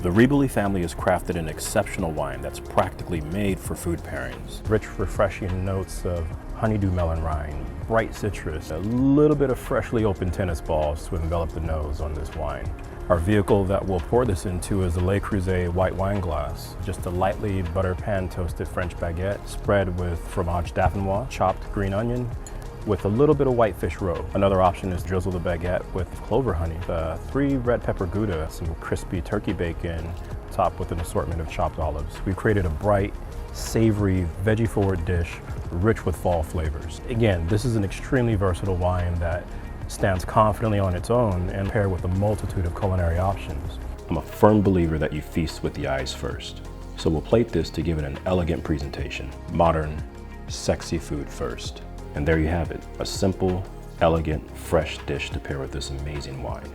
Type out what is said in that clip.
The Riboli family has crafted an exceptional wine that's practically made for food pairings. Rich, refreshing notes of honeydew melon rind, bright citrus, a little bit of freshly opened tennis balls to envelop the nose on this wine. Our vehicle that we'll pour this into is the Creuset white wine glass. Just a lightly butter pan toasted French baguette spread with fromage dauphinois, chopped green onion, with a little bit of whitefish roe. Another option is drizzle the baguette with clover honey, 3 red pepper Gouda, some crispy turkey bacon, topped with an assortment of chopped olives. We've created a bright, savory, veggie-forward dish rich with fall flavors. Again, this is an extremely versatile wine that stands confidently on its own and paired with a multitude of culinary options. I'm a firm believer that you feast with the eyes first. So we'll plate this to give it an elegant presentation. Modern, sexy food first. And there you have it, a simple, elegant, fresh dish to pair with this amazing wine.